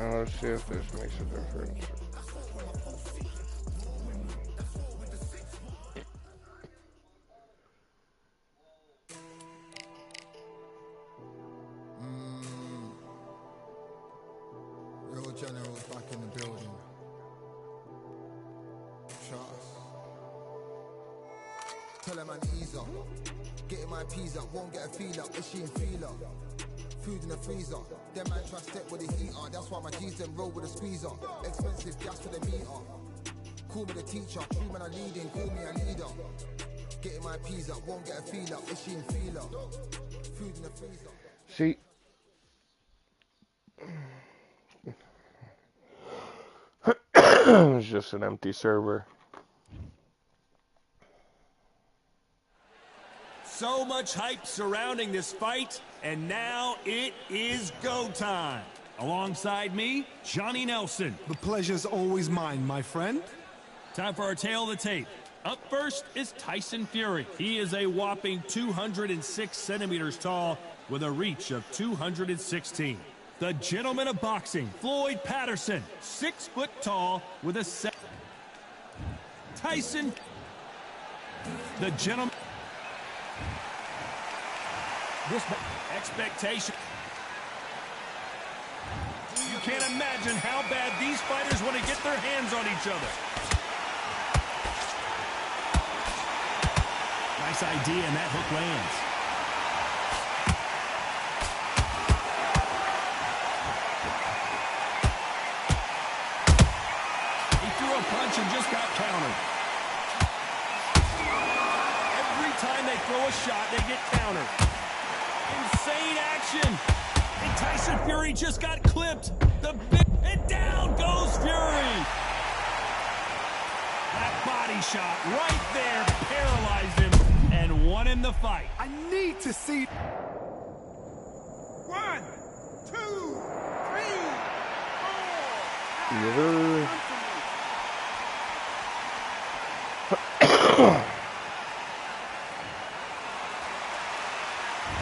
Now let's see if this makes a difference. Real generals back in the building. Trust. Tell him man ease up. Getting my peas up, won't get a feel up. Is she in feel up? Food in the freezer. Them man try to step with the heater. That's why my G's them roll with a squeezer. Expensive gas for the meter. Call me the teacher. True man I leading, call me a leader. Getting my peas up, won't get a feel up. Is she in feel up? Food in the freezer. See. It's just an empty server. So much hype surrounding this fight, and now it is go time. Alongside me, Johnny Nelson. The pleasure's always mine, my friend. Time for our tale of the tape. Up first is Tyson Fury. He is a whopping 206 centimeters tall with a reach of 216. The gentleman of boxing, Floyd Patterson, 6 foot tall with a set. Tyson, the gentleman. This expectation. You can't imagine how bad these fighters want to get their hands on each other. Nice idea, and that hook lands. He threw a punch and just got countered. Every time they throw a shot, they get countered. Insane action. And Tyson Fury just got clipped. And down goes Fury. That body shot right there paralyzed him and won him the fight. I need to see. 1, 2, 3, 4.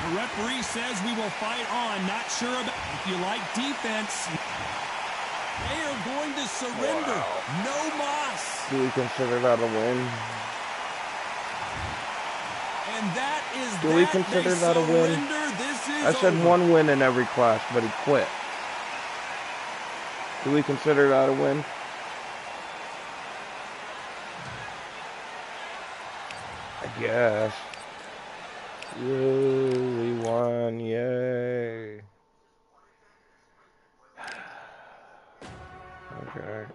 The referee says we will fight on. Not sure about if you like defense. They are going to surrender. Wow. No mas. Do we consider that a win? And that is Do we consider that a win? This is I said over. 1 win in every class, but he quit. Do we consider that a win? I guess. Yay, we won, yay. Okay.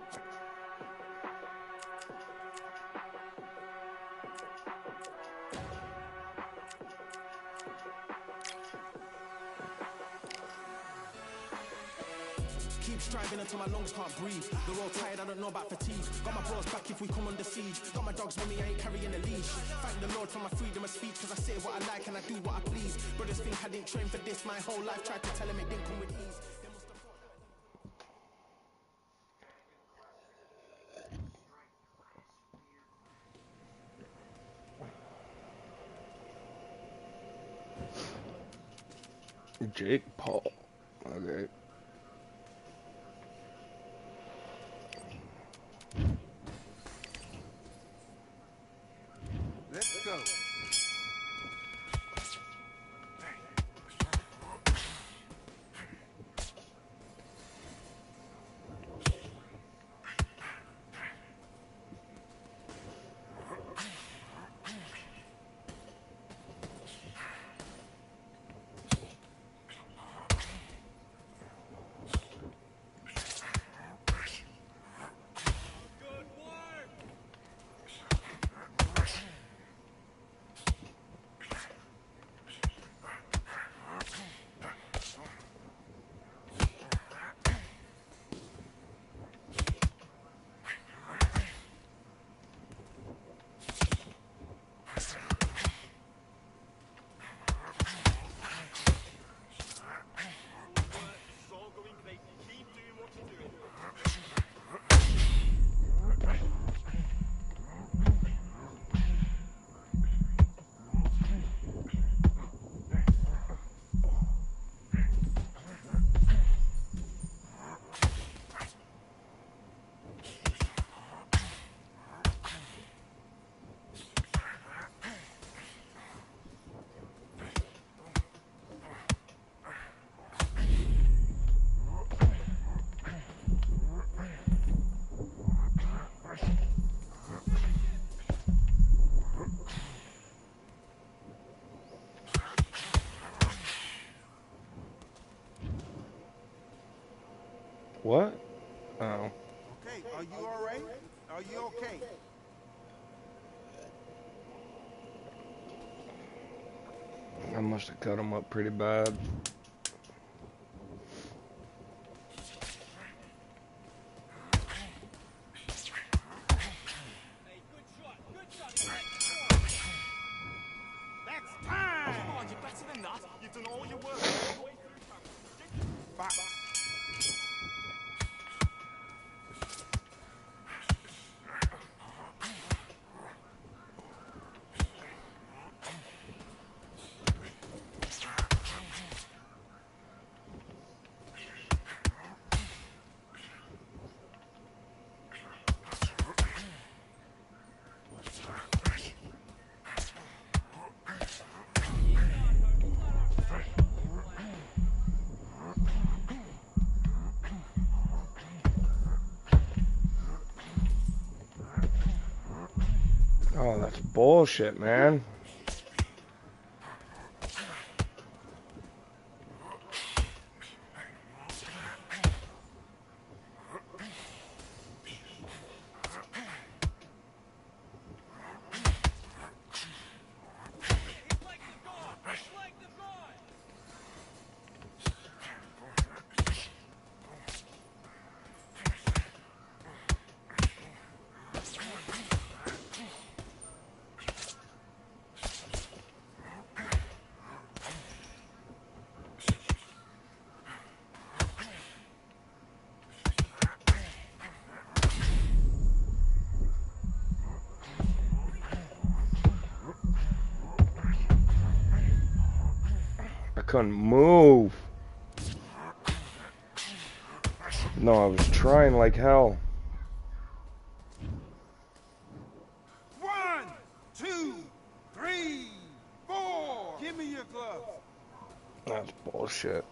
Keep striving until my lungs can't breathe. They're all tired, I don't know about fatigue. Got my bros back if we come under siege. Got my dogs with me, I ain't carrying a leash. Thank the Lord for my freedom of speech, cause I say what I like and I do what I please. Brothers think I didn't train for this my whole life. Tried to tell them it didn't come with ease. Jake Paul. Okay. Let's go. What? Oh. Okay, are you alright? Are you okay? I must have cut him up pretty bad. That's time! Come on, you're better than that. You've done all your work. Box. Oh, that's bullshit, man. I couldn't move. No, I was trying like hell. 1, 2, 3, 4. Give me your gloves. That's bullshit.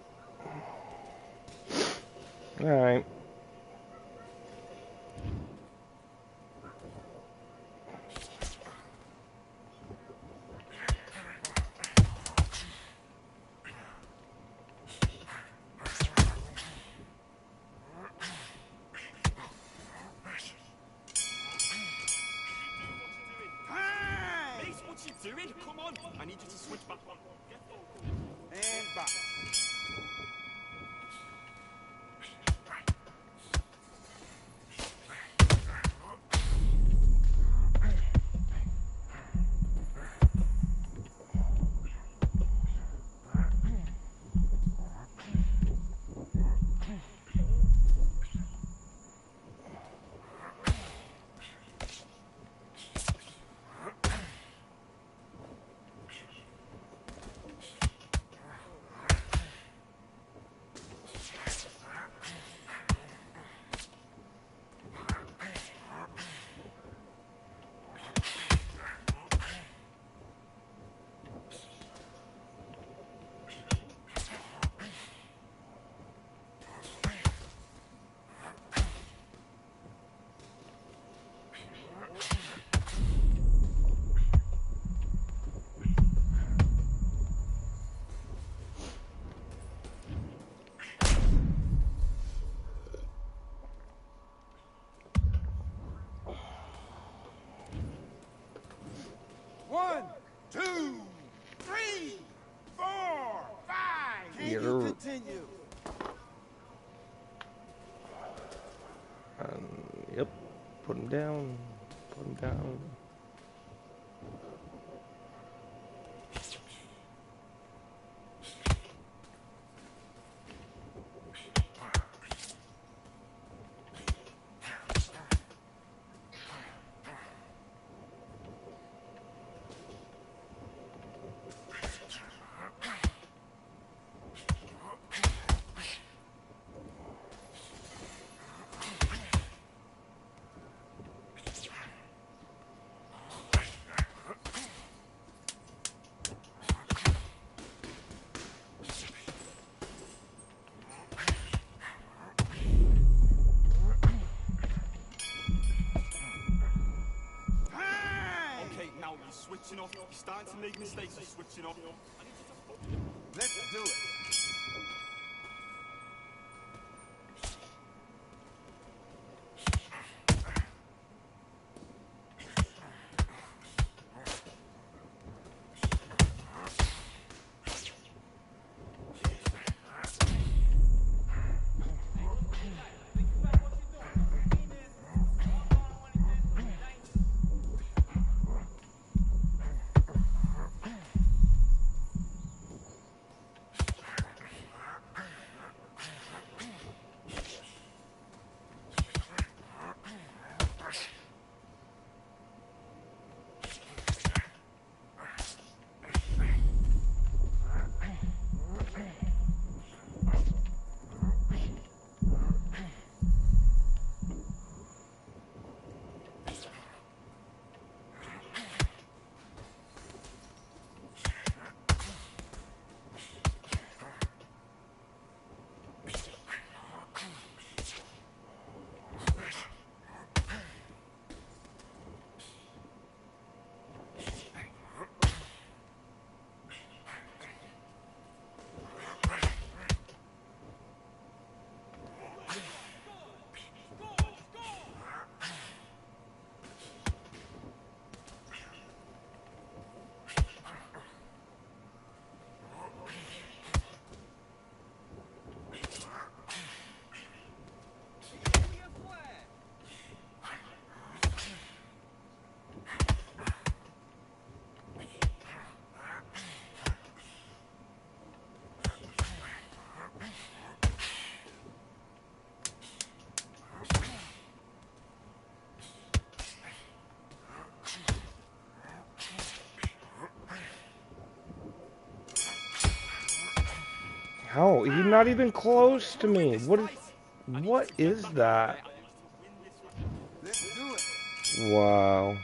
Alright. Time! What you doing? Come on. I need you to switch back on. And box. One, 2, 3, 4, 5. Can you Yeah. continue? Yep. Put him down. Put him down. Time! Okay, now you're switching off. You're starting to make mistakes. You're switching off. I need you to... Let's do it. How? He's not even close to me. What is that? Let's do it. Wow.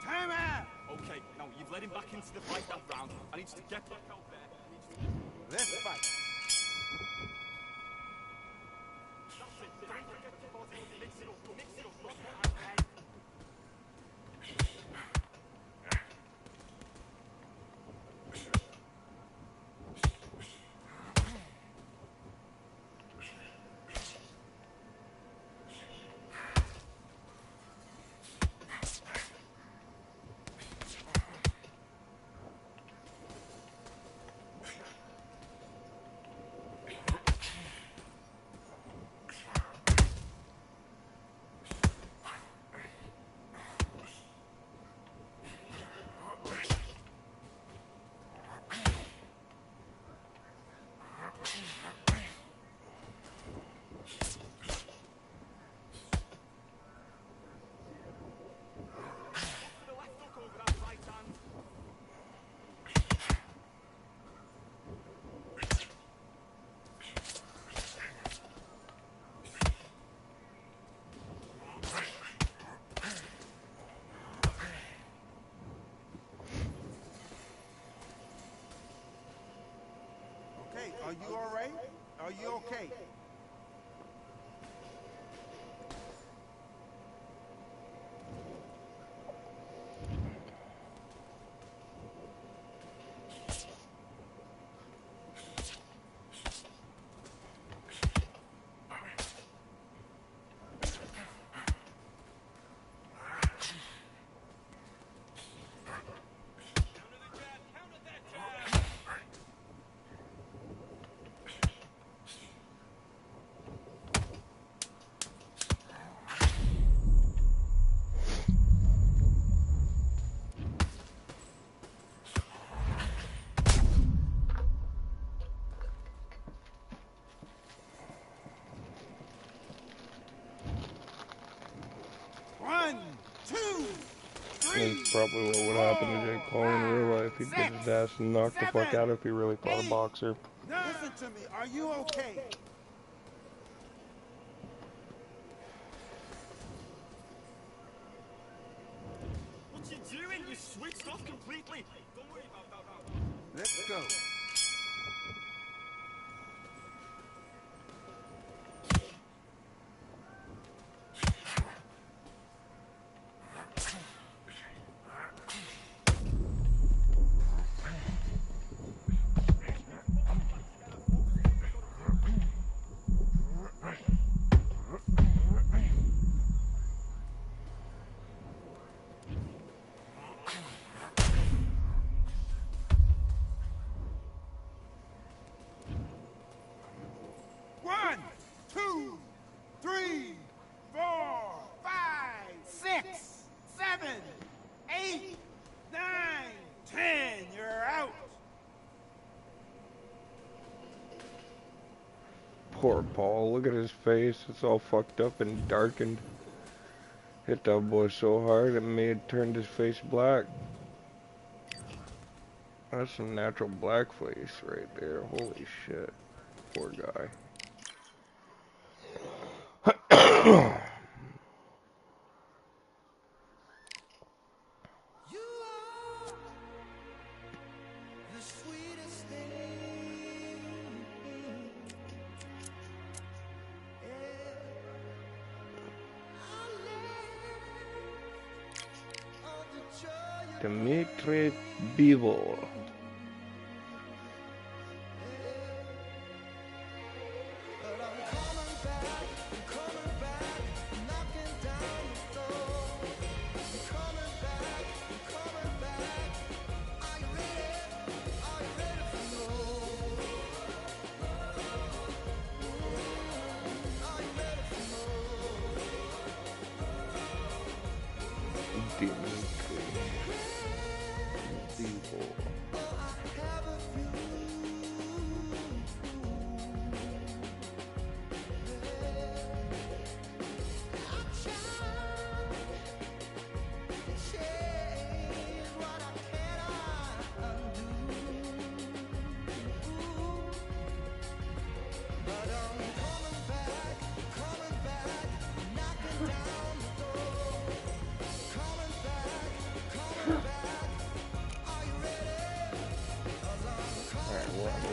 Time out. Okay, now you've led him back into the fight that round. I need you to get back out there. Let's fight. Okay, are you all right? Are you okay? One, two, three. That's probably what would happen to Jake Paul in real life. He'd get his ass knocked the fuck out if he really fought a boxer. Listen to me. Are you okay? What you doing? You switched off completely. Don't worry about that. Let's go. Poor Paul, look at his face. It's all fucked up and darkened. Hit that boy so hard it turned his face black. That's some natural blackface right there. Holy shit. Poor guy. Dmitry Bivol.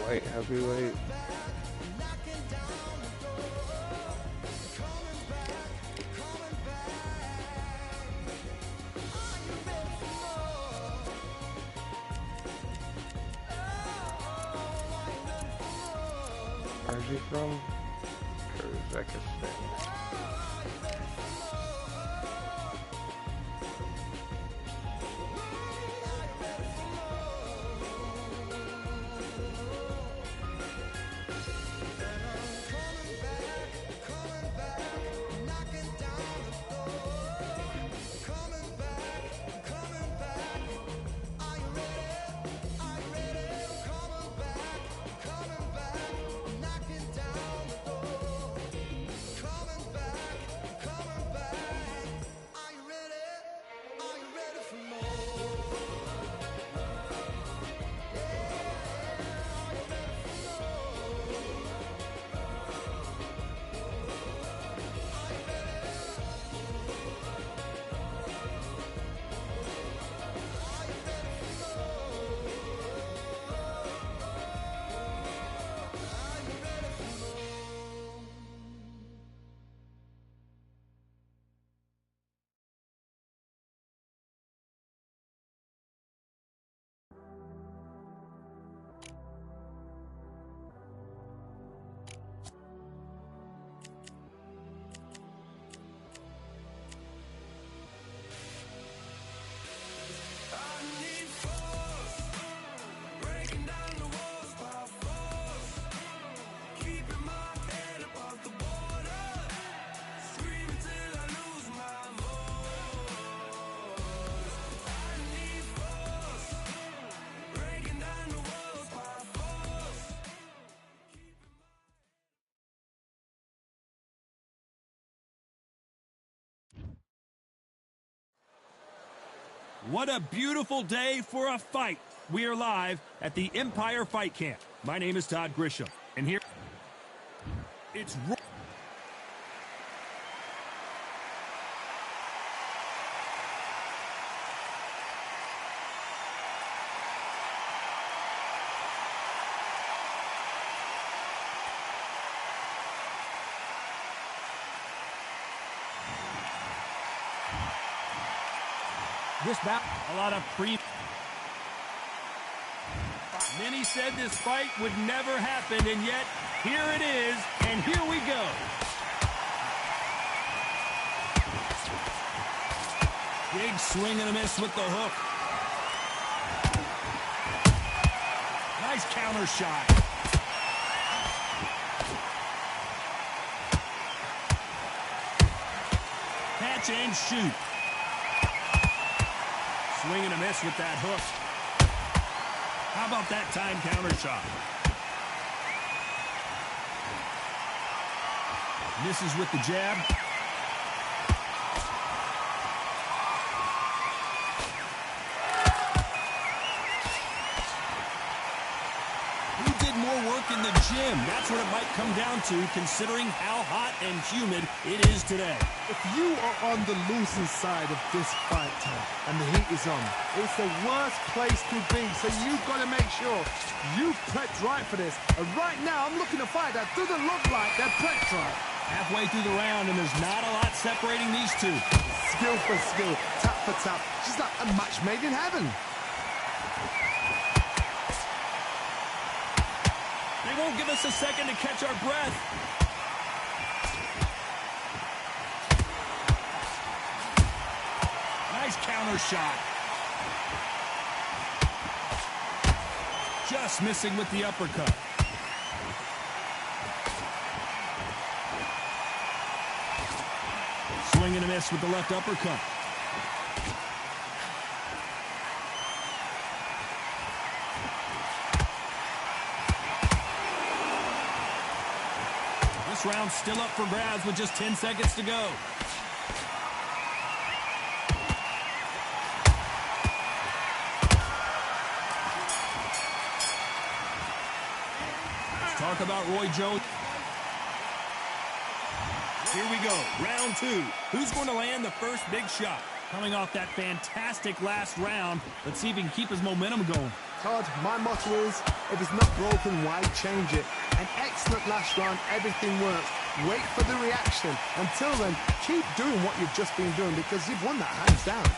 Light heavyweight. Where's he from? Kazakhstan. What a beautiful day for a fight. We are live at the Empire Fight Camp. My name is Todd Grisham, and here it's this bout, a lot of Many said this fight would never happen, and yet here it is, and here we go. Big swing and a miss with the hook. Nice counter shot. Catch and shoot. Swing and a miss with that hook. How about that time counter shot? Misses with the jab. Who did more work in the gym? That's what it might come down to, considering how hot and humid it is today. If you are on the losing side of this fight, and the heat is on, it's the worst place to be. So you've got to make sure you've prepped right for this. And right now, I'm looking to fight that doesn't look like they're prepped right. Halfway through the round, and there's not a lot separating these two. Skill for skill, tap for tap. Just like a match made in heaven. They won't give us a second to catch our breath. Nice counter shot. Just missing with the uppercut. Swing and a miss with the left uppercut. This round's still up for grabs with just 10 seconds to go. Let's talk about Roy Jones. Here we go, round two. Who's going to land the first big shot? Coming off that fantastic last round, let's see if he can keep his momentum going. Todd, my motto is, if it's not broken, why change it? An excellent last round, everything works. Wait for the reaction. Until then, keep doing what you've just been doing because you've won that hands down.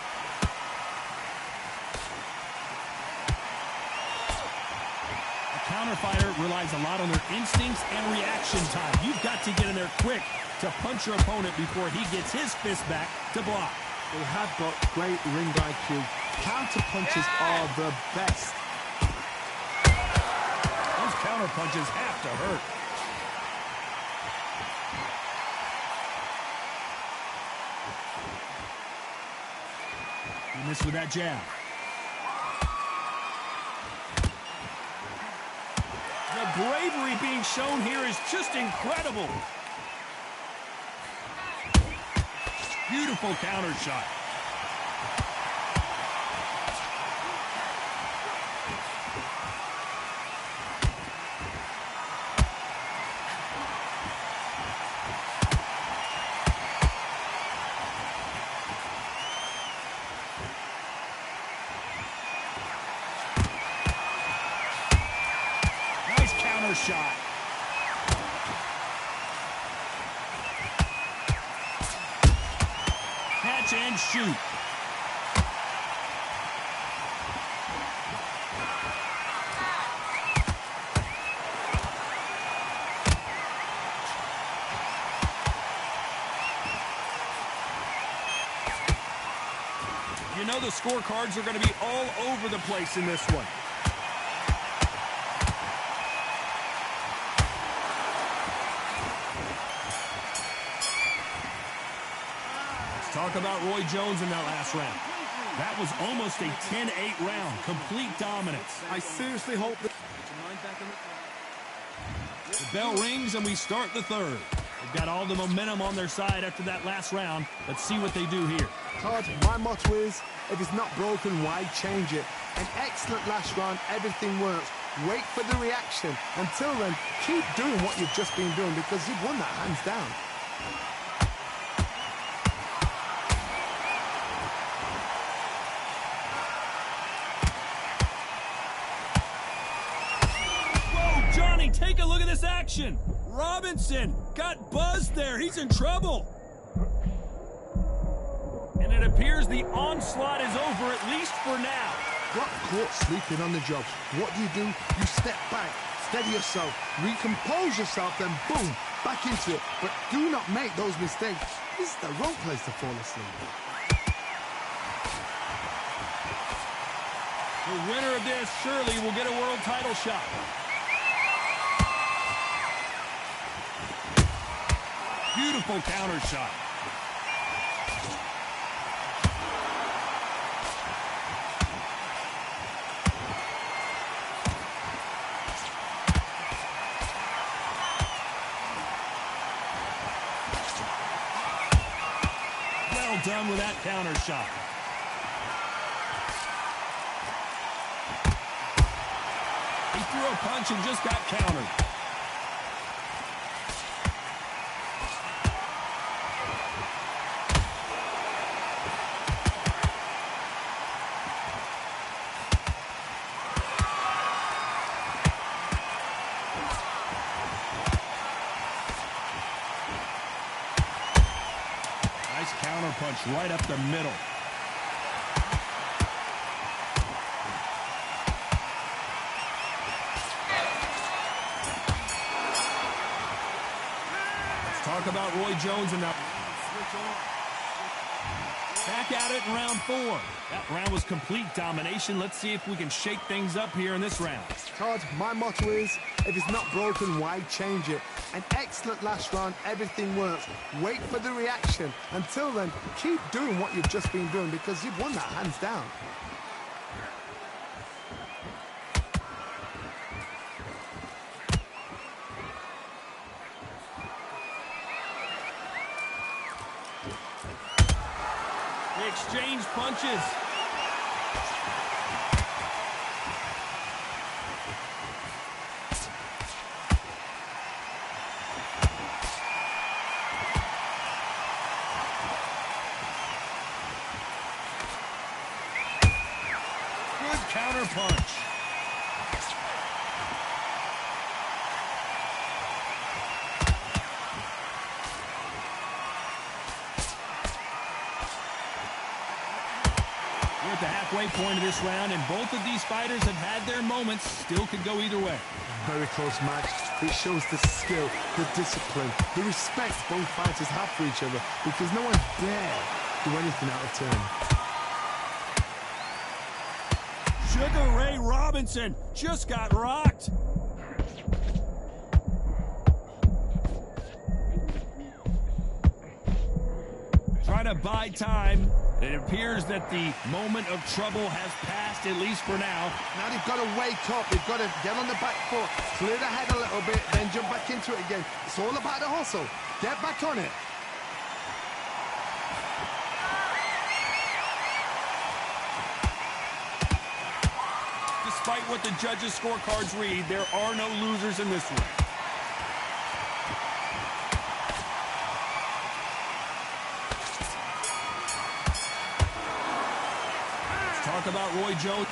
A counter fighter relies a lot on their instincts and reaction time. You've got to get in there quick to punch your opponent before he gets his fist back to block. They have got great ring IQ. Counter punches are the best. Those counter punches have to hurt. He missed with that jab. The bravery being shown here is just incredible. Beautiful counter shot. Nice counter shot. And shoot. You know the scorecards are going to be all over the place in this one. Talk about Roy Jones in that last round. That was almost a 10-8 round. Complete dominance. I seriously hope that... The bell rings and we start the third. They've got all the momentum on their side after that last round. Let's see what they do here. Todd, my motto is, if it's not broken, why change it? An excellent last round, everything works. Wait for the reaction. Until then, keep doing what you've just been doing because you've won that hands down. Take a look at this action. Robinson got buzzed there. He's in trouble. And it appears the onslaught is over, at least for now. Got caught sleeping on the job. What do? You step back, steady yourself, recompose yourself, then boom, back into it. But do not make those mistakes. This is the wrong place to fall asleep. The winner of this surely will get a world title shot. Beautiful counter shot. Well done with that counter shot. He threw a punch and just got countered. Nice counter punch right up the middle. Talk about Roy Jones and that. Back at it in round 4. That round was complete domination. Let's see if we can shake things up here in this round. Todd, my motto is, if it's not broken, why change it? An excellent last round, everything works. Wait for the reaction. Until then, keep doing what you've just been doing because you've won that hands down. They exchange punches. Good counter punch. We're at the halfway point of this round, and both of these fighters have had their moments. Still could go either way. Very close match. It shows the skill, the discipline, the respect both fighters have for each other because no one dare do anything out of turn. Sugar Ray Robinson just got rocked. Trying to buy time. It appears that the moment of trouble has passed, at least for now. Now they've got to wake up. They've got to get on the back foot, clear the head a little bit, then jump back into it again. It's all about the hustle. Get back on it. Despite what the judges' scorecards read, there are no losers in this one. Talk about Roy Jones.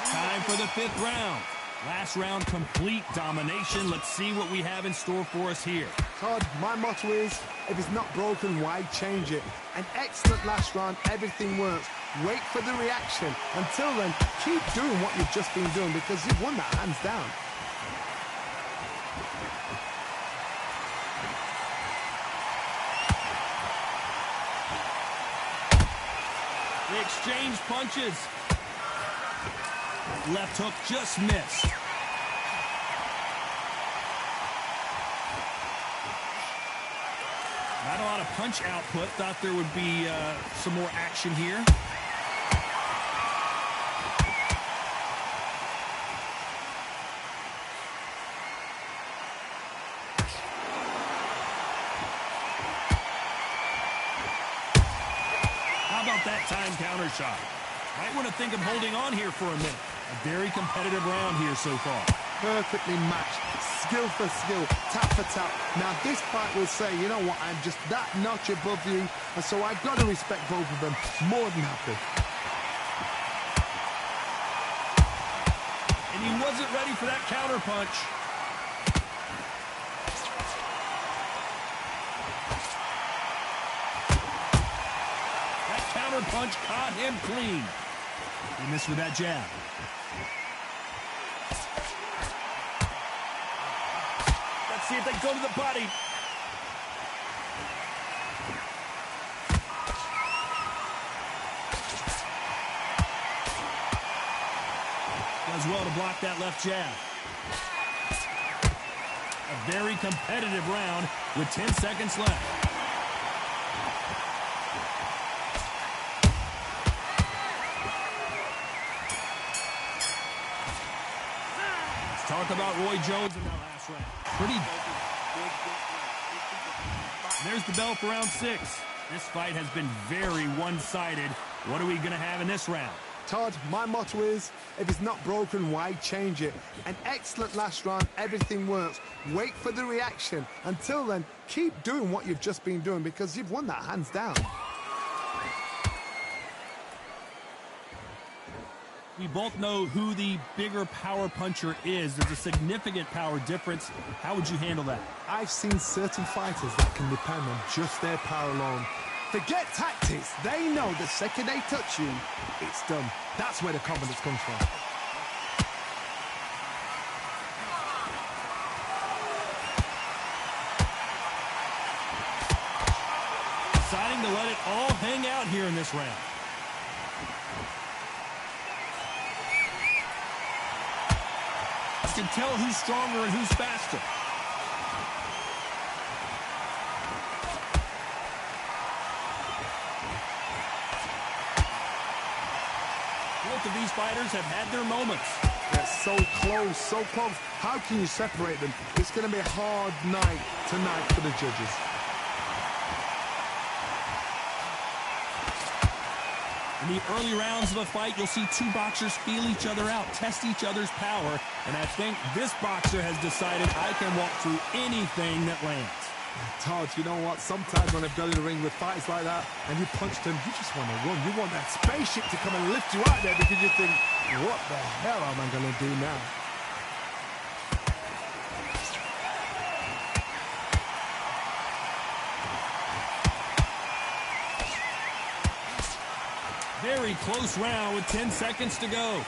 Time for the 5th round. Last round, complete domination. Let's see what we have in store for us here. Todd, my motto is, if it's not broken, why change it? An excellent last round, everything works. Wait for the reaction. Until then, keep doing what you've just been doing because you've won that hands down. They exchange punches. Left hook just missed. Not a lot of punch output. Thought there would be some more action here. How about that time counter shot? Might want to think of holding on here for a minute. A very competitive round here so far. Perfectly matched, skill for skill, tap for tap. Now this fight will say, you know what, I'm just that notch above you, and so I've got to respect both of them more than happy. And he wasn't ready for that counter punch. That counter punch caught him clean. He missed with that jab. Let's see if they go to the body. Does well to block that left jab. A very competitive round with 10 seconds left. Talk about Roy Jones in that last round. Pretty. There's the bell for round 6. This fight has been very one-sided. What are we going to have in this round? Todd, my motto is, if it's not broken, why change it? An excellent last round, everything works. Wait for the reaction. Until then, keep doing what you've just been doing because you've won that hands down. We both know who the bigger power puncher is. There's a significant power difference. How would you handle that? I've seen certain fighters that can depend on just their power alone. Forget tactics. They know the second they touch you, it's done. That's where the confidence comes from. Deciding to let it all hang out here in this round. You can tell who's stronger and who's faster. Both of these fighters have had their moments. They're so close, so close. How can you separate them? It's going to be a hard night tonight for the judges. In the early rounds of a fight, you'll see two boxers feel each other out, test each other's power, and I think this boxer has decided I can walk through anything that lands. Todd, you know what? Sometimes when I've done in the ring with fights like that, and you punch them, you just want to run. You want that spaceship to come and lift you out there because you think, what the hell am I going to do now? Very close round with 10 seconds to go.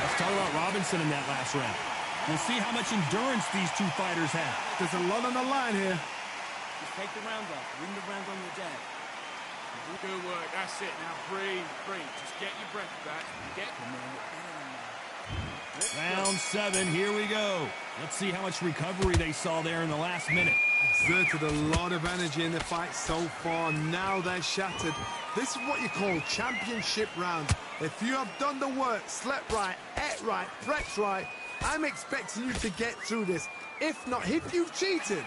Let's talk about Robinson in that last round. We'll see how much endurance these two fighters have. There's a lot on the line here. Just take the round up. Win the round on your jab. Good work. That's it. Now breathe, breathe. Just get your breath back. Get them in. Round 7, here we go. Let's see how much recovery they saw there in the last minute. Exerted a lot of energy in the fight so far. Now they're shattered. This is what you call championship rounds. If you have done the work, slept right, ate right, prepped right, I'm expecting you to get through this. If not, if you've cheated,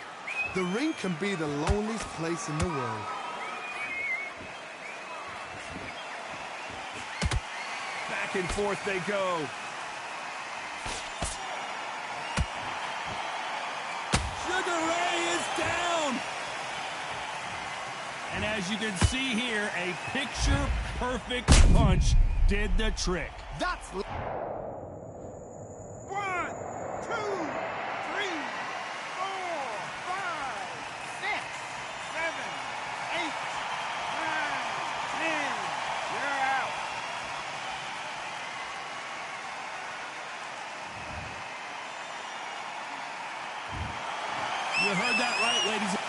the ring can be the loneliest place in the world. Back and forth they go. Sugar Ray is down. And as you can see here, a picture-perfect punch did the trick. That's... 1, 2, 3, 4, 5, 6, 7, 8, 9, 10. You're out. You heard that right, ladies and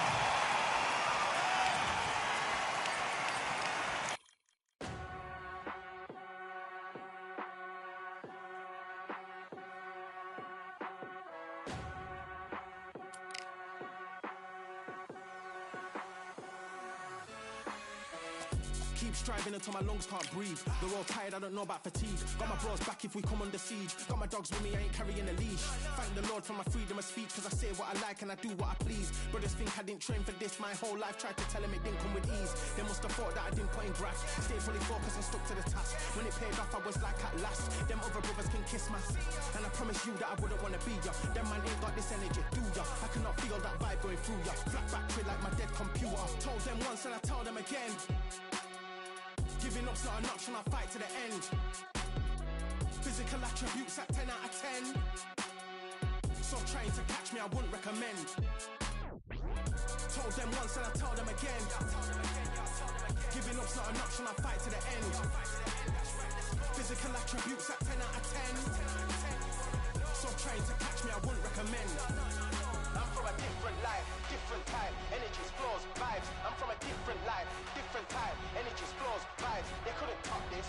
Keep striving until my lungs can't breathe. They're all tired, I don't know about fatigue. Got my bros back if we come under siege. Got my dogs with me, I ain't carrying a leash. Thank the Lord for my freedom of speech, cause I say what I like and I do what I please. Brothers think I didn't train for this my whole life. Tried to tell them it didn't come with ease. They must have thought that I didn't put in graft. Stayed fully focused and stuck to the task. When it paid off, I was like at last. Them other brothers can kiss my ass. And I promise you that I wouldn't wanna be ya. Them man ain't got this energy, do ya? I cannot feel that vibe going through ya. Flat back trade like my dead computer. Told them once and I tell them again. Giving up's not an option, I'll fight to the end. Physical attributes at 10 out of 10. So trying to catch me, I wouldn't recommend. Told them once and I tell them again. Giving up's not an option, I'll fight to the end. Physical attributes at 10 out of 10. So trying to catch me, I wouldn't recommend. I'm from a different life, different type, energies, flows, vibes. I'm from a different life, different type, energies, flows, vibes. They couldn't top this.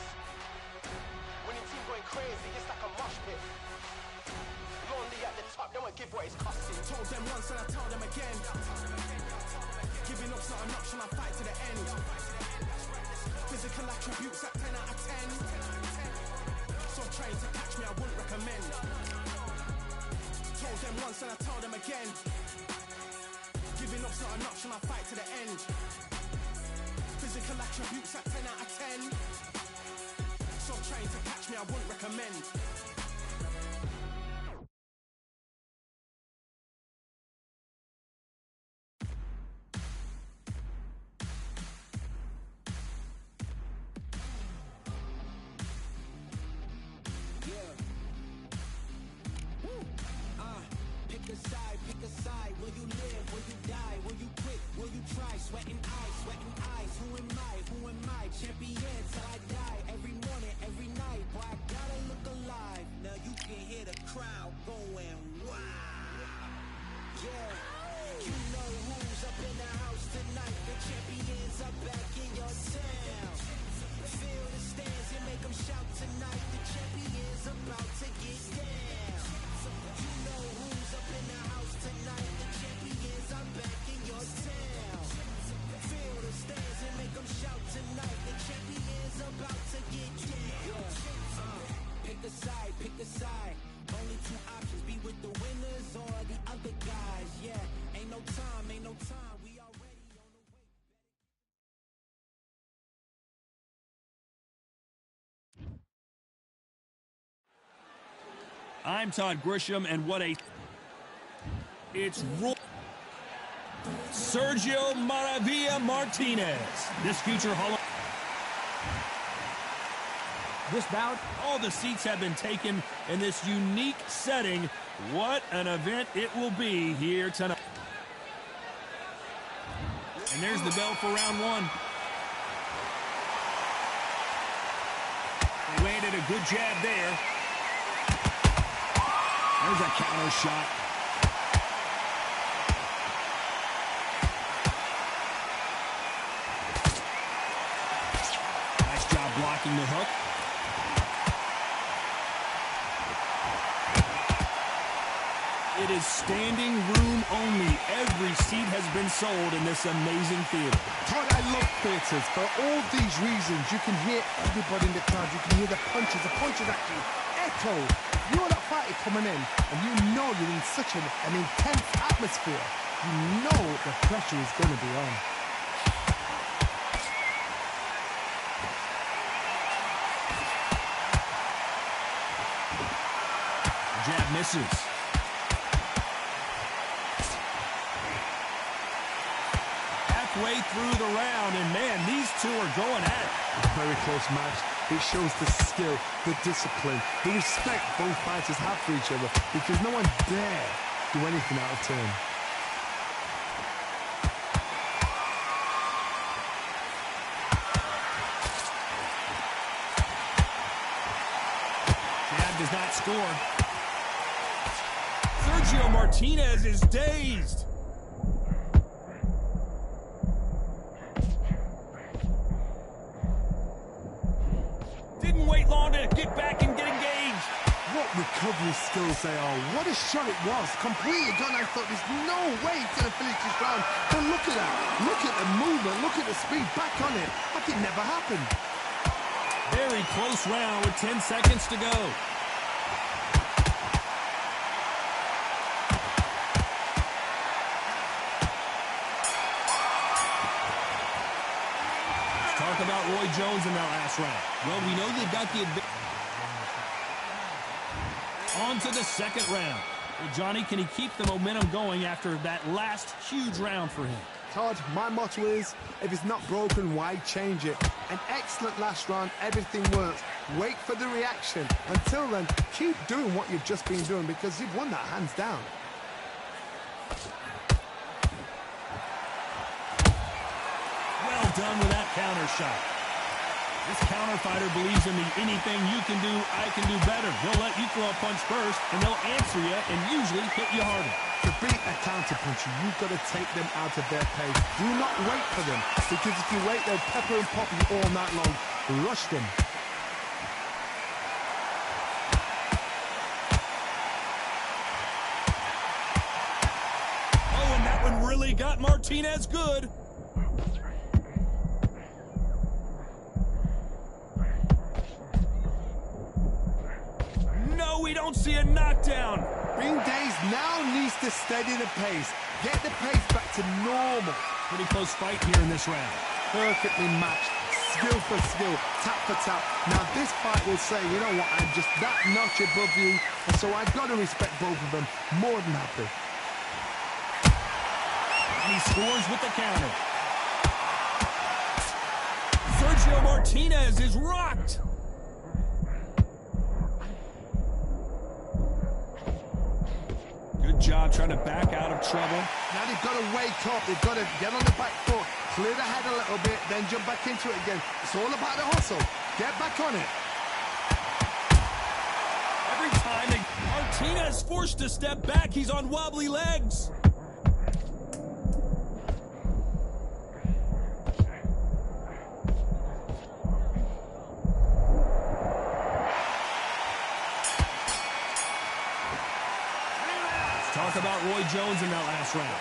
Winning team going crazy, it's like a mosh pit. Lonely at the top, they won't give what it's costing. Told them once and I tell them again. Giving up's not an option, I'll fight to the end. Physical attributes at 10 out of 10. trying to catch me, I wouldn't recommend. Told them once and I told them again. Giving up's not an option, I fight to the end. Physical attributes at 10 out of 10. So trying to catch me, I wouldn't recommend. Pick a side. Will you live? Will you die? Will you quit? Will you try? Sweating eyes. Who am I? Champion till I die. Every morning, every night. Boy, I gotta look alive. Now you can hear the crowd going wow. Yeah, you know who's up in the house tonight. The champions are back in your town. Feel the stands and make them shout tonight. The champions about to get down. You know who's up in the house tonight. The champions are back in your town. Feel the stands and make them shout tonight. The champions about to get down. Pick a side. Only two options, be with the winners or the other guys. Yeah, ain't no time. We already on the way. I'm Todd Grisham, and what a... It's Sergio Maravilla Martinez. This future Hall of... This bout, all the seats have been taken in this unique setting. What an event it will be here tonight. And there's the bell for round one. They landed a good jab there. There's a counter shot. Nice job blocking the hook. It is standing room only. Every seat has been sold in this amazing theater. Todd, I love theatres. For all these reasons, you can hear everybody in the crowd. You can hear the punches. The punches actually echo. You're that fighter coming in, and you know you're in such an intense atmosphere. You know the pressure is going to be on. Jab misses. Halfway through the round, and man, these two are going at it. A very close match. It shows the skill, the discipline, the respect both fighters have for each other, because no one dare do anything out of turn. Jab does not score. Sergio Martinez is dazed. Didn't wait long to get back and get engaged. What recovery skills they are. What a shot it was. Completely gone. I thought there's no way he's going to finish this round. But look at that. Look at the movement. Look at the speed. Back on it. Like it never happened. Very close round with 10 seconds to go. Talk about Roy Jones in that last round. Well, we know they've got the advantage. On to the second round. Well, Johnny, can he keep the momentum going after that last huge round for him? Todd, my motto is, if it's not broken, why change it? An excellent last round, everything works. Wait for the reaction. Until then, keep doing what you've just been doing, because you've won that hands down. Well done with that counter shot. This counter fighter believes in the anything you can do, I can do better. They'll let you throw a punch first, and they'll answer you and usually hit you harder. To beat a counter-puncher, you've got to take them out of their pace. Do not wait for them, because if you wait, they'll pepper and pop you all night long. Rush them. Oh, and that one really got Martinez good. see a knockdown. Bing Days now needs to steady the pace. Get the pace back to normal. Pretty close fight here in this round. Perfectly matched. Skill for skill. Tap for tap. Now this fight will say, you know what, I'm just that notch above you. And so I've got to respect both of them. More than happy. And he scores with the counter. Sergio Martinez is rocked. Good job trying to back out of trouble. Now they've got to wake up. They've got to get on the back foot, clear the head a little bit, then jump back into it again. It's all about the hustle. Get back on it. Every time Martinez forced to step back, he's on wobbly legs. Talk about Roy Jones in that last round.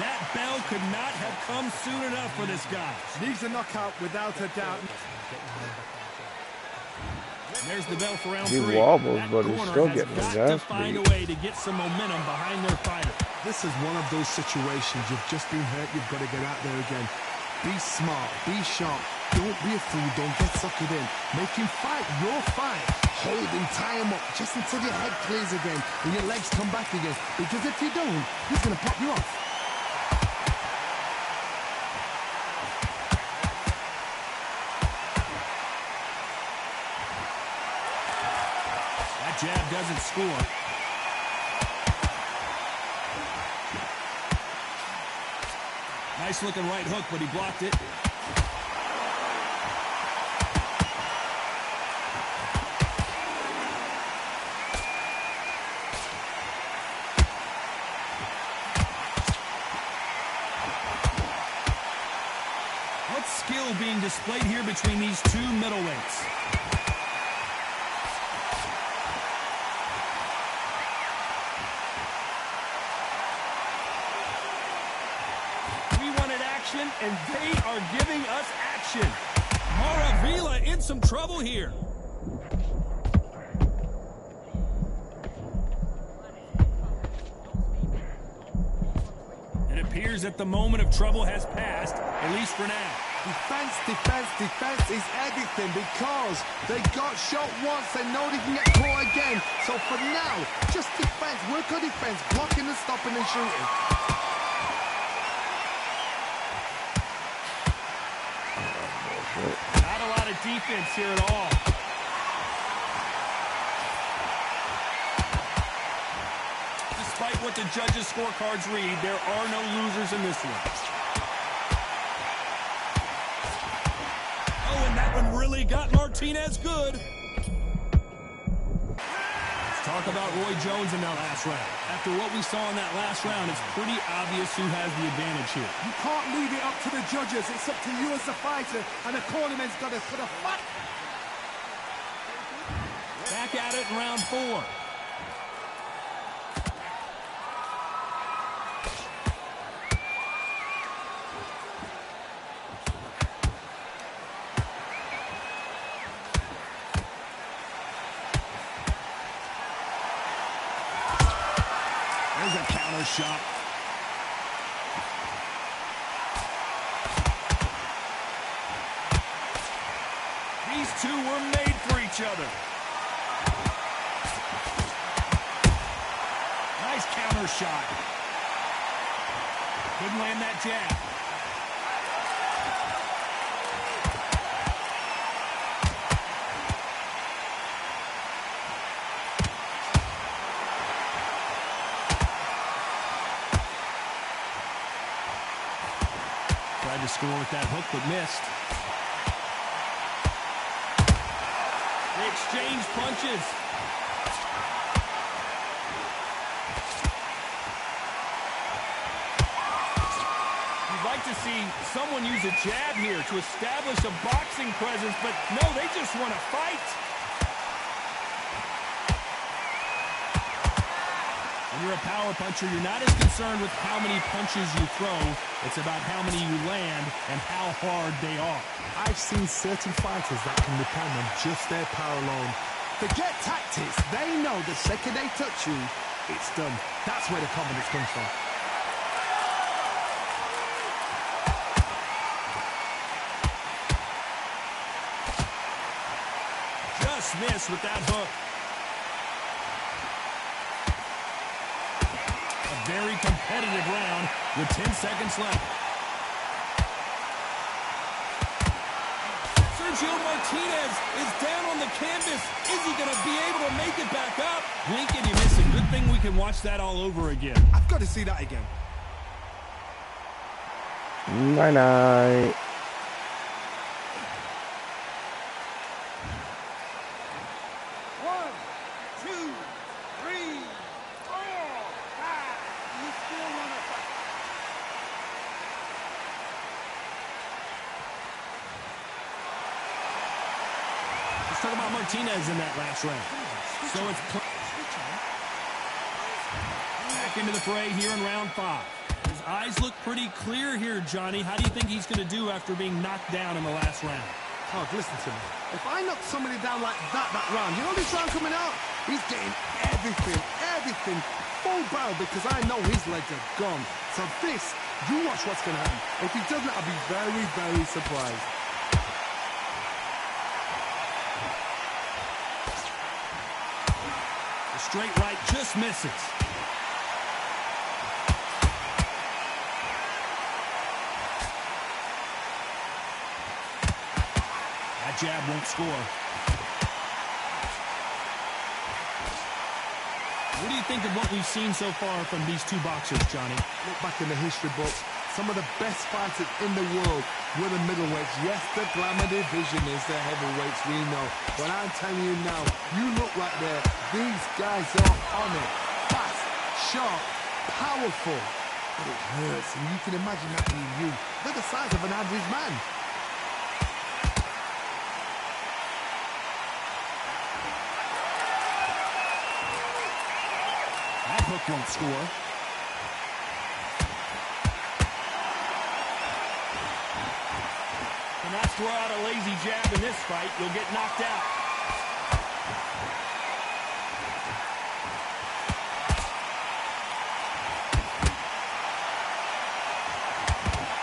That bell could not have come soon enough for this guy. Needs a knockout without a doubt. There's the bell for round He 3. wobbles, That but he's corner still has getting his got to ass find beat. a way to get some momentum behind their fighter. This is one of those situations. You've just been hurt. You've got to get out there again. Be smart. Be sharp. Don't be a fool. Don't get suckered in. Make him fight your fight. Hold him, tie him up, just until your head clears again and your legs come back again. Because if you don't, he's going to pop you off. That jab doesn't score. Nice looking right hook, but he blocked it. What skill being displayed here between these two middleweights? And they are giving us action. Maravilla in some trouble here. It appears that the moment of trouble has passed, at least for now. Defense, defense, defense is everything because they got shot once. They know they can get caught again. So for now, just defense, work on defense, blocking and stopping and shooting. Not a lot of defense here at all. Despite what the judges' scorecards read, there are no losers in this one. Oh, and that one really got Martinez good. Let's talk about Roy Jones in that last round. After what we saw in that last round, it's pretty obvious who has the advantage here. You can't leave it up to the judges. It's up to you as a fighter, and the cornerman's got to fight. Back at it in round 4. There's a counter shot. These two were made for each other. Nice counter shot. Couldn't land that jab. Tried to score with that hook, but missed. They exchange punches. You'd like to see someone use a jab here to establish a boxing presence, but no, they just want to fight. When you're a power puncher, you're not as concerned with how many punches you throw. It's about how many you land and how hard they are. I've seen certain fighters that can depend on just their power alone. Forget tactics. They know the second they touch you, it's done. That's where the confidence comes from. Just missed with that hook. A very competitive round with 10 seconds left. Sergio Martinez is down on the canvas. Is he going to be able to make it back up? Lincoln, you missed a good thing we can watch that all over again. I've got to see that again. Night-night. Talk about Martinez in that last round. So it's back into the fray here in round 5. His eyes look pretty clear here, Johnny. How do you think he's going to do after being knocked down in the last round? Oh, listen to me. If I knock somebody down like that round, you know this round coming out? He's getting everything full barrel because I know his legs are gone. So this, you watch what's going to happen. If he doesn't, I'll be very, very surprised. Straight right just misses. That jab won't score. What do you think of what we've seen so far from these two boxers, Johnny? Look back in the history books. Some of the best fighters in the world were the middleweights. Yes, the glamour division is the heavyweights, we know. But I'm telling you now, you look right there. These guys are on it. Fast, sharp, powerful. But it hurts, and you can imagine that being you. They're the size of an average man. That hook won't score. Not throw out a lazy jab in this fight, you'll get knocked out.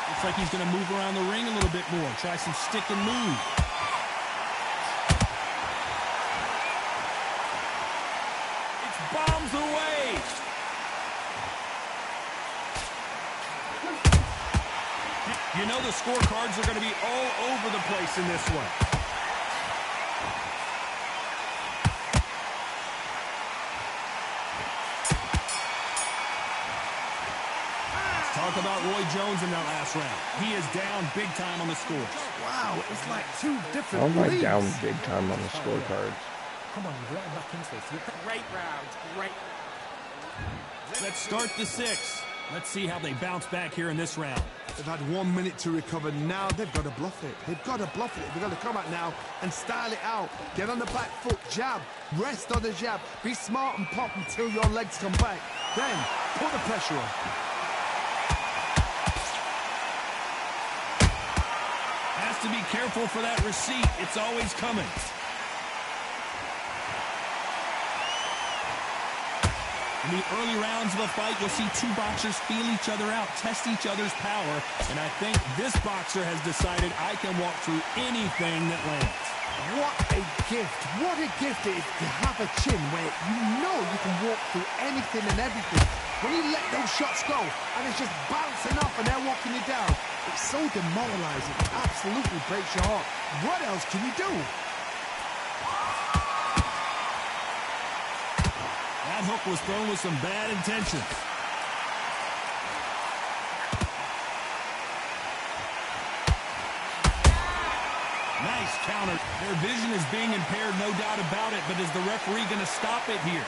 Looks like he's going to move around the ring a little bit more. Try some stick and move. It's bombs away. You know the scorecards are going to be all over the place in this one. Talk about Roy Jones in that last round. He is down big time on the scores. Wow, it's like two different I'm like leagues. down big time on the scorecards. Come on, you've let him back into this. Great round. Great. Let's start the 6. Let's see how they bounce back here in this round. They've had 1 minute to recover. Now they've got to bluff it. They've got to bluff it. They've got to come out now and style it out. Get on the back foot, jab, rest on the jab. Be smart and pop until your legs come back. Then put the pressure on. Has to be careful for that receipt. It's always coming. In the early rounds of a fight, you'll see two boxers feel each other out, test each other's power, and I think this boxer has decided I can walk through anything that lands. What a gift. What a gift it is to have a chin where you know you can walk through anything and everything. When you let those shots go and it's just bouncing off and they're walking you down, it's so demoralizing. It absolutely breaks your heart. What else can you do? That hook was thrown with some bad intentions. Nice counter. Their vision is being impaired, no doubt about it, but is the referee going to stop it here?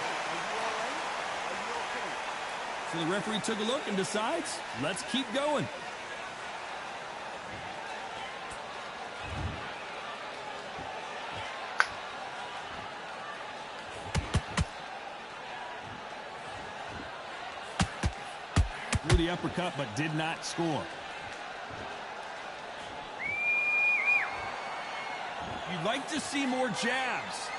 So the referee took a look and decides, let's keep going. Threw the uppercut, but did not score. You'd like to see more jabs.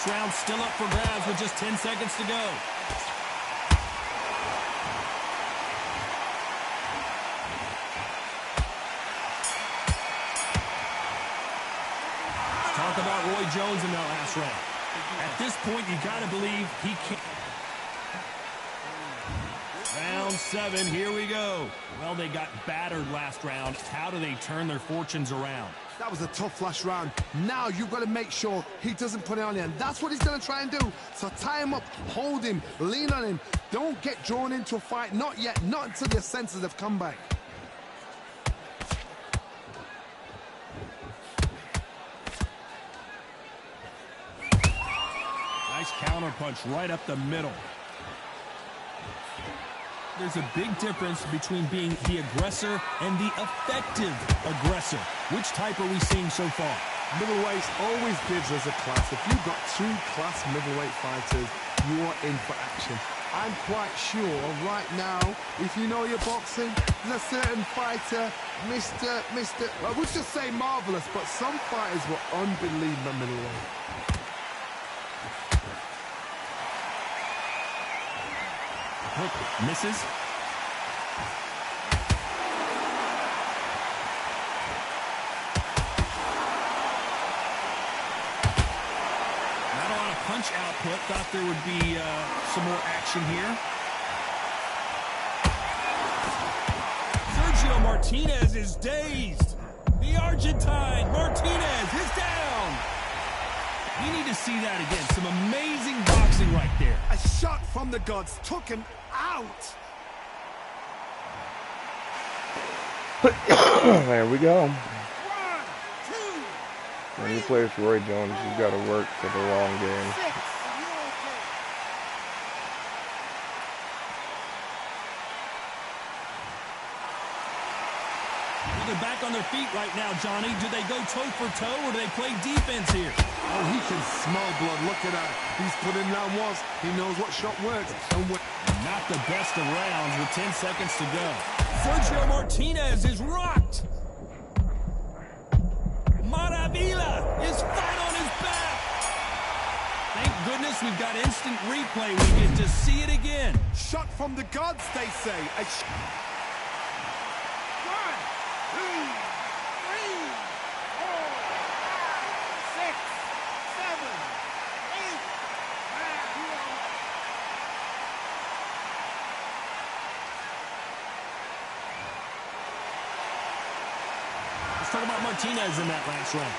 This round's still up for grabs with just 10 seconds to go. Talk about Roy Jones in that last round. At this point, you got to believe he can't. Round 7, here we go. Well, they got battered last round. How do they turn their fortunes around? That was a tough last round. Now you've got to make sure he doesn't put it on you, and that's what he's going to try and do. So tie him up, hold him, lean on him. Don't get drawn into a fight. Not yet, not until your senses have come back. Nice counter punch right up the middle. There's a big difference between being the aggressor and the effective aggressor. Which type are we seeing so far? Middleweight always gives us a class. If you've got 2 class middleweight fighters, you are in for action. I'm quite sure right now, if you know your boxing, there's a certain fighter, I would just say marvelous, but some fighters were unbelievable middleweight. Hook misses. Not a lot of punch output. Thought there would be some more action here. Sergio Martinez is dazed. The Argentine Martinez is down. We need to see that again. Some amazing boxing right there. A shot from the gods took him out. There we go. 1, 2, When you play with Roy Jones, you've got to work for the long game. 6. They're back on their feet right now, Johnny. Do they go toe for toe or do they play defense here? Oh, he can smell blood. Look at that. He's put in round once. He knows what shot works. And what... Not the best of rounds with 10 seconds to go. Sergio Martinez is rocked. Maravilla is flat on his back. Thank goodness we've got instant replay. We get to see it again. Shot from the gods, they say. 1, 2, 3, 4, 5, 6, 7, 8, 9. Let's talk about Martinez in that last round.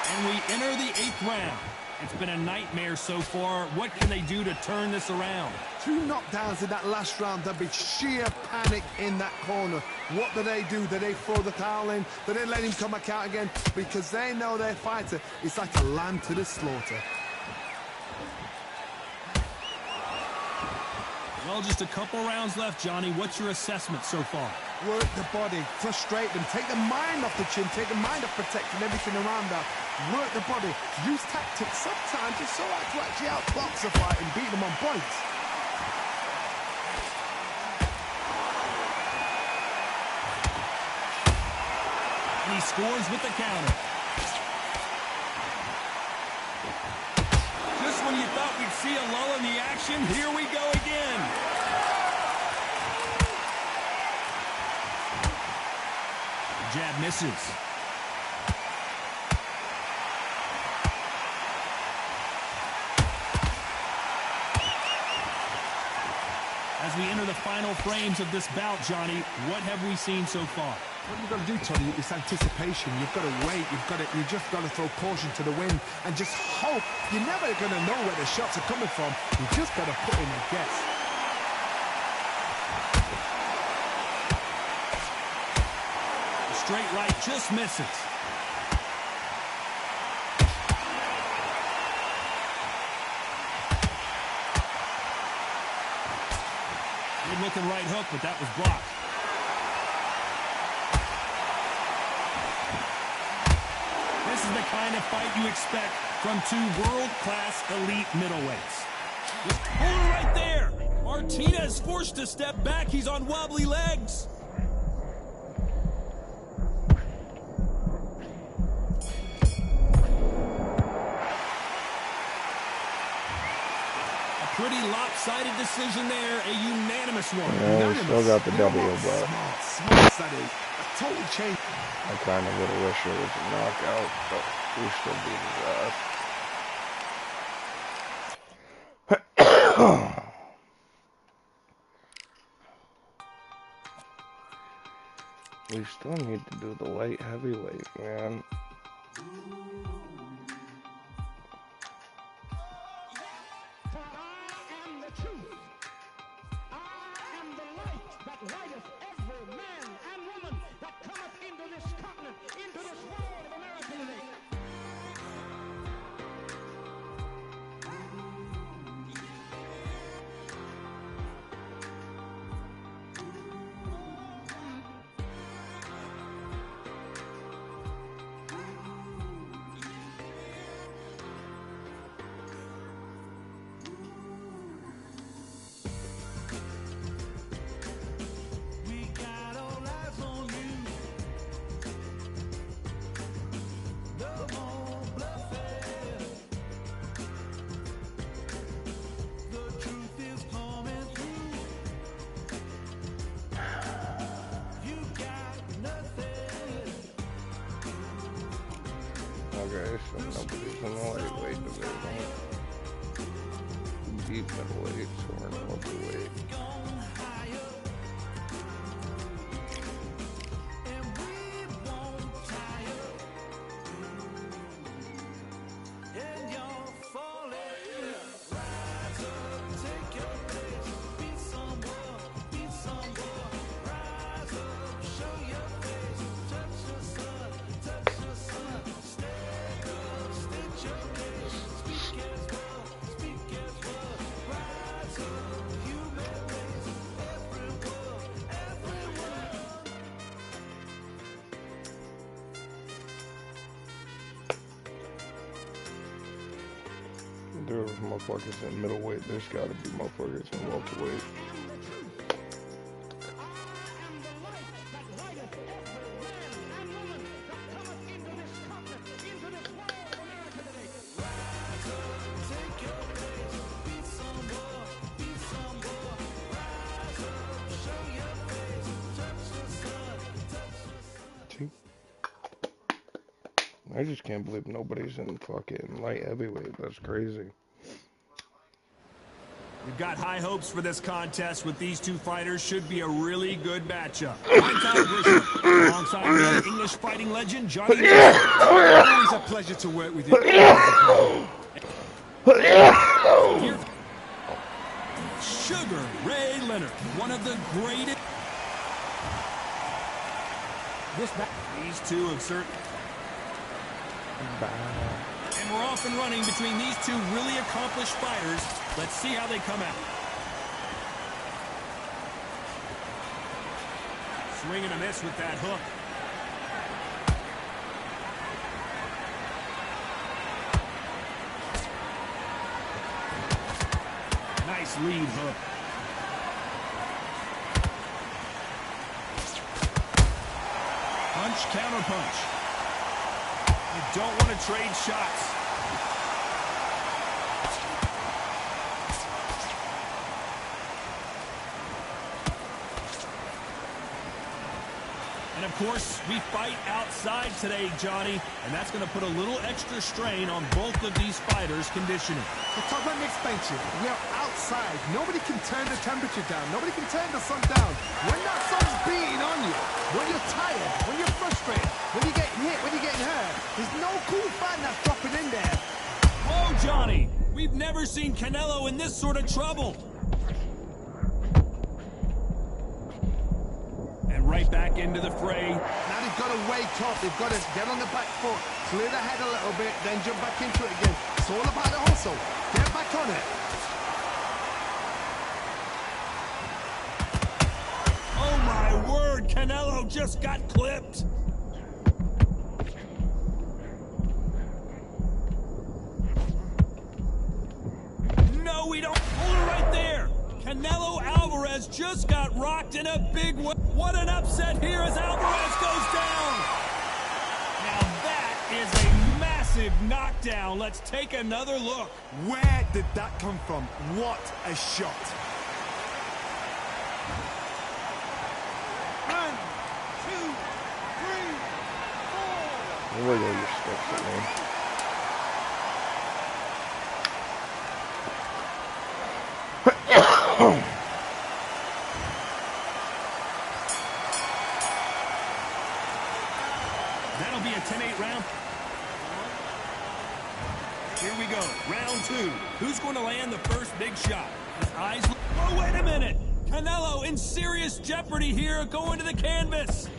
And we enter the 8th round. It's been a nightmare so far. What can they do to turn this around? 2 knockdowns in that last round. There'll be sheer panic in that corner. What do? Do they throw the towel in? Do they let him come back out again? Because they know their fighter is like a lamb to the slaughter. Well, just a couple rounds left, Johnny. What's your assessment so far? Work the body, frustrate them, take the mind off the chin, take the mind off protecting everything around that. Work the body, use tactics sometimes just so as to actually outbox a fight and beat them on points. And he scores with the counter. Just when you thought we'd see a lull in the action, here we go again. Jab misses. As we enter the final frames of this bout, Johnny, what have we seen so far? What you've got to do, Tony, is anticipation. You've got to wait. You just got to throw caution to the wind and just hope. You're never going to know where the shots are coming from. You just got to put in a guess. Straight right just misses. Good looking right hook, but that was blocked. This is the kind of fight you expect from 2 world-class elite middleweights. Just hold it right there. Martinez forced to step back. He's on wobbly legs. Pretty lopsided decision there, a unanimous one. Yeah, we still got the W, but Smart, that is. A total change. I kind of would have wished it was a knockout, but we still beat his ass. We still need to do the light heavyweight, man. Okay, so nobody's in the lightweight division. Deep middleweight, so we're in welterweight. There's motherfuckers in middleweight. There's gotta be motherfuckers in welterweight. I just can't believe nobody's in fucking light heavyweight. That's crazy. We've got high hopes for this contest with these two fighters. Should be a really good matchup. I'm Tom Grisham, alongside the English fighting legend, Johnny. Always a pleasure to work with you. Sugar Ray Leonard, one of the greatest. These two have certainly. And we're off and running between these two really accomplished fighters. Let's see how they come out. Swing and a miss with that hook. Nice lead hook. Punch, counter punch. You don't want to trade shots. And of course, we fight outside today, Johnny, and that's going to put a little extra strain on both of these fighters' conditioning. We're talking about mixed benching. We are outside. Nobody can turn the temperature down. Nobody can turn the sun down. When that sun's beating on you, when you're tired, when you're frustrated, when you're getting hit, when you're getting hurt, there's no cool fan that's dropping in there. Whoa, Johnny! We've never seen Canelo in this sort of trouble. And right back into the fray. Now they've got to wake up. They've got to get on the back foot, clear the head a little bit, then jump back into it again. It's all about the hustle. Get back on it. Oh my word, Canelo just got clipped. No, we don't. Hold it right there. Canelo Alvarez just got rocked in a big way. What an upset here as Alvarez goes down. Now that is a massive Massive knockdown. Let's take another look. Where did that come from? What a shot. 1, 2, 3, 4. Look at your steps at me. That'll be a 10-8 round. Here we go, round 2. Who's going to land the first big shot? His eyes... Oh, wait a minute! Canelo in serious jeopardy here, going to the canvas.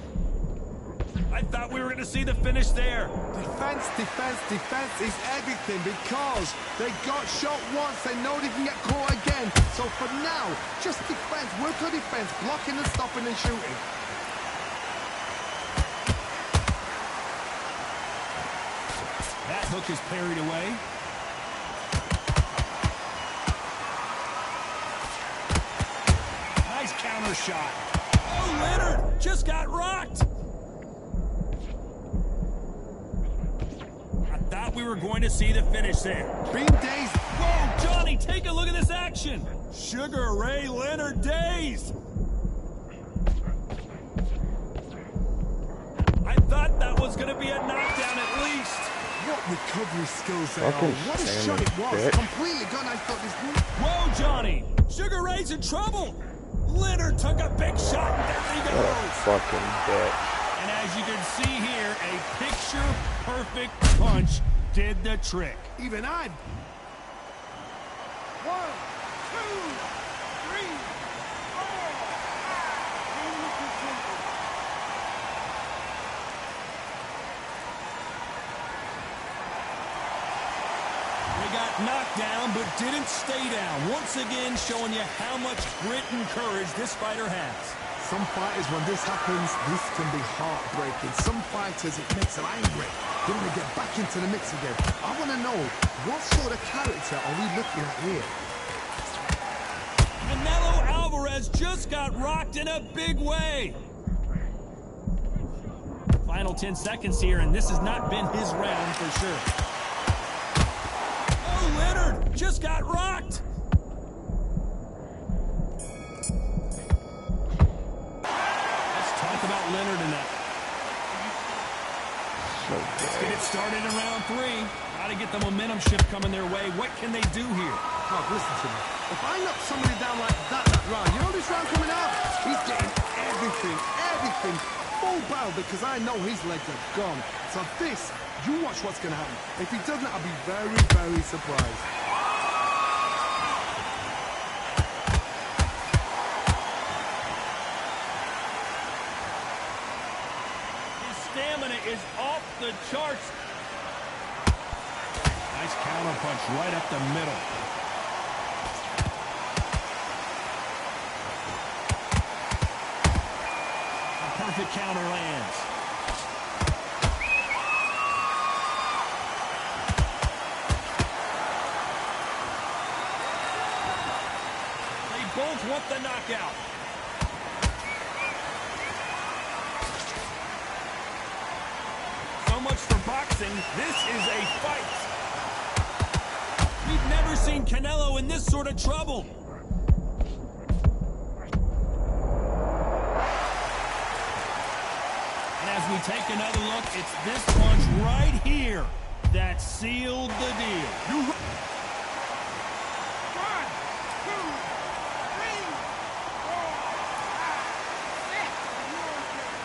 I thought we were going to see the finish there. Defense, defense, defense is everything because they got shot once. They know they can get caught again. So for now, just defense, work on defense, blocking and stopping and shooting. That hook is parried away. Nice counter shot. Oh, Leonard just got rocked. I thought we were going to see the finish there. Being dazed. Whoa, Johnny, take a look at this action. Sugar Ray Leonard dazed. I thought that was going to be a knockdown at least. What recovery skills they are. Fucking What a stand shot it was. bitch. Completely gone. I thought this... Whoa, Johnny. Sugar Ray's in trouble. Leonard took a big shot, and there he Oh, goes. fucking bitch. And as you can see here, a picture-perfect punch did the trick. Even I... 1, 2, 3, 4. They got knocked down, but didn't stay down. Once again, showing you how much grit and courage this fighter has. Some fighters, when this happens, this can be heartbreaking. Some fighters, it makes them angry. They want to get back into the mix again. I want to know, what sort of character are we looking at here? Canelo Alvarez just got rocked in a big way. Final 10 seconds here, and this has not been his round for sure. Oh, Leonard just got rocked. Let's talk about Leonard in that. So Let's get good. it started in round 3. Got to get the momentum shift coming their way. What can they do here? Mark, listen to me. If I knock somebody down like that round, you know this round coming out? He's getting everything full barrel because I know his legs are gone. So this, you watch what's going to happen. If he doesn't, I'll be very, very surprised. His stamina is off the charts. Nice counter punch right up the middle. A perfect counter lands. They both want the knockout. So much for boxing. This is a fight. We've never seen Canelo in this sort of trouble. And as we take another look, it's this punch right here that sealed the deal. 1, 2, 3, 4, 5, 6.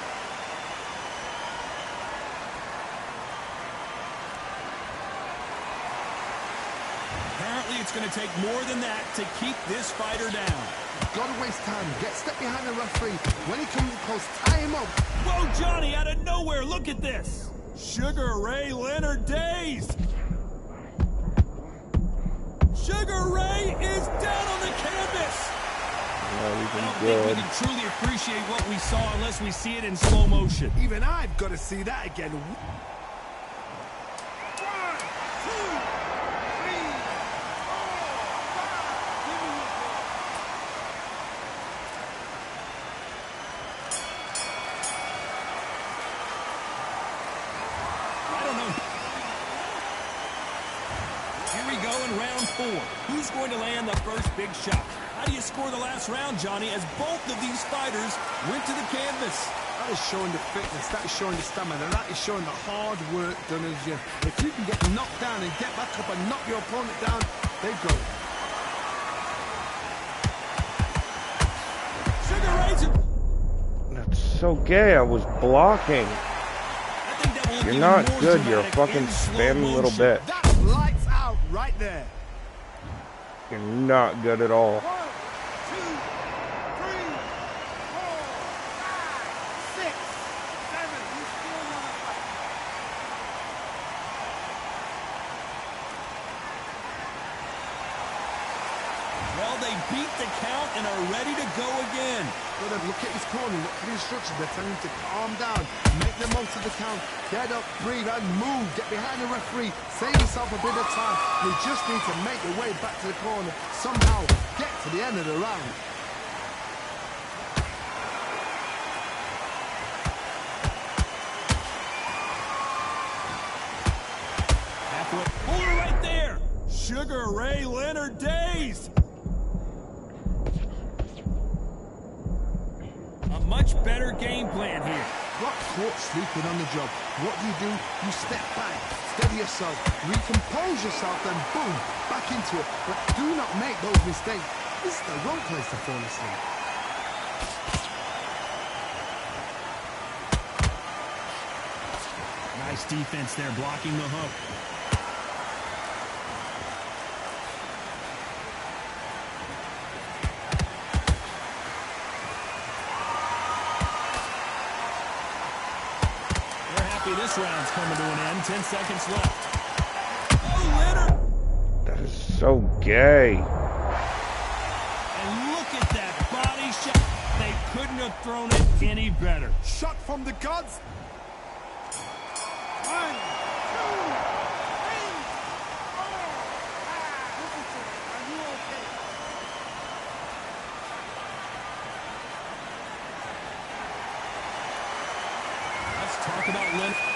Apparently, it's going to take more than that to keep this fighter down. Gotta waste time. Get step behind the referee. When he comes close, tie him up. Whoa, Johnny, out of nowhere, look at this. Sugar Ray Leonard dazed. Sugar Ray is down on the canvas. Not I even don't think we good. can truly appreciate what we saw unless we see it in slow motion. Even I've got to see that again. 1, 2, 3, 4, 5. I don't know. Here we go in round 4. Who's going to land the first big shot? How do you score the last round, Johnny, as both of these fighters went to the canvas? That is showing the fitness, that is showing the stamina, that is showing the hard work done in the gym. If you can get knocked down and get back up and knock your opponent down, they've got it. Sugar Ray's... That's so gay. I was blocking. I think that will look You're even not more good. You're a dramatic fucking in slow spammy little motion. bitch. That's lights out right there. You're not good at all. 1, 2, 3, 4, 5, 6, 7. You still want to fight. Well, they beat the count and are ready to go again. Brother, look at his corner, look at the instructions. They're telling him to calm down, make the most of the count, get up, breathe, and move. Get behind the referee, save yourself a bit of time. You just need to make your way back to the corner. Somehow, get to the end of the round. Halfway. Hold her right there. Sugar Ray Leonard dazed. A much better game plan here. Got caught sleeping on the job. What do? You step back, steady yourself, recompose yourself, then boom, back into it. But do not make those mistakes. This is the wrong place to fall asleep. Nice defense there, blocking the hook. This round's coming to an end. 10 seconds left. Oh, Leonard! That is so gay. And look at that body shot. They couldn't have thrown it any better. Shot from the gods. 1, 2, 3, 4, 5. Listen to it. Are you okay? Let's talk about Leonard.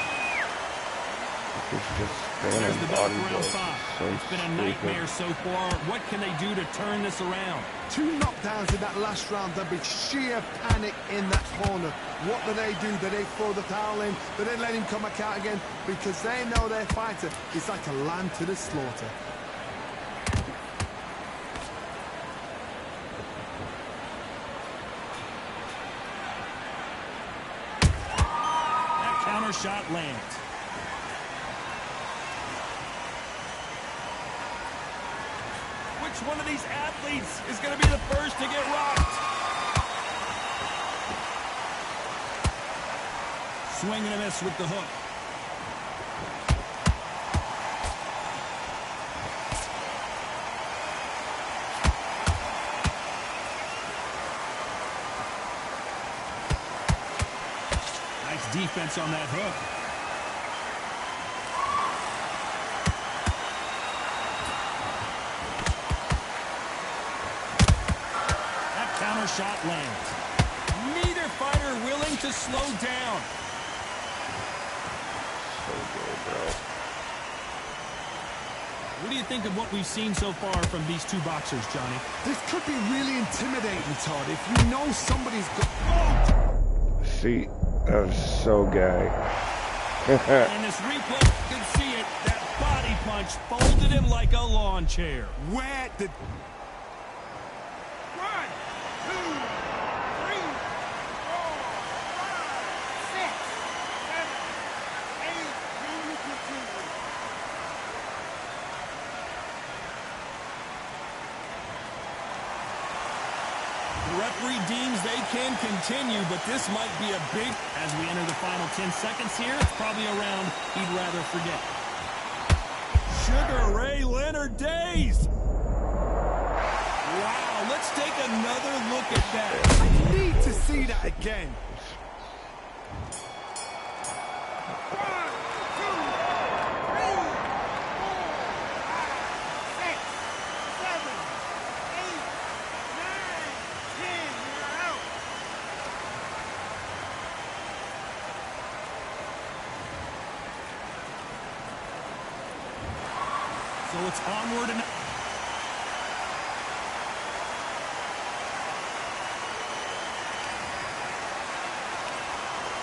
It's just There's the standing bell body for round blows. 5. So It's been a nightmare so far. What can they do to turn this around? 2 knockdowns in that last round. There'll be sheer panic in that corner. What do? Do they throw the towel in? Do they let him come back out again? Because they know their fighter is like a lamb to the slaughter. That counter shot lands. Which one of these athletes is going to be the first to get rocked? Swing and a miss with the hook. Nice defense on that hook. Shot lands. Neither fighter willing to slow down. So good, bro. What do you think of what we've seen so far from these two boxers, Johnny? This could be really intimidating, Todd. If you know somebody's got... Oh! See, that was so gay. In this replay, you can see it. That body punch folded him like a lawn chair. Where did... 1, 2, 3, 4, 5, 6, 7, 8. Can you continue? The referee deems they can continue, but this might be a big... As we enter the final 10 seconds here, it's probably a round he'd rather forget. Sugar Ray Leonard dazed. Wow, let's take another look at that. I need to see that again. 1, 2, 3, 4, 5, 6, 7, 8, 9, 10. You're out. So it's onward and...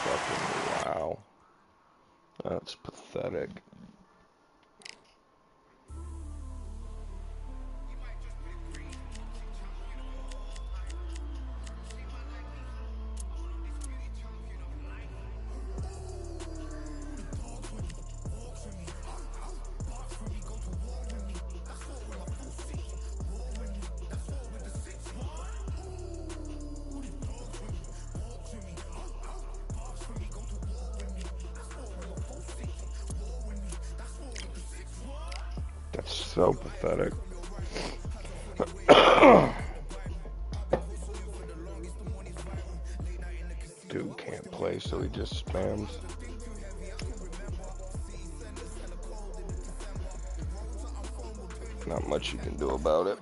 Fucking wow. That's pathetic. That's so pathetic. Dude can't play, so he just spams. Not much you can do about it.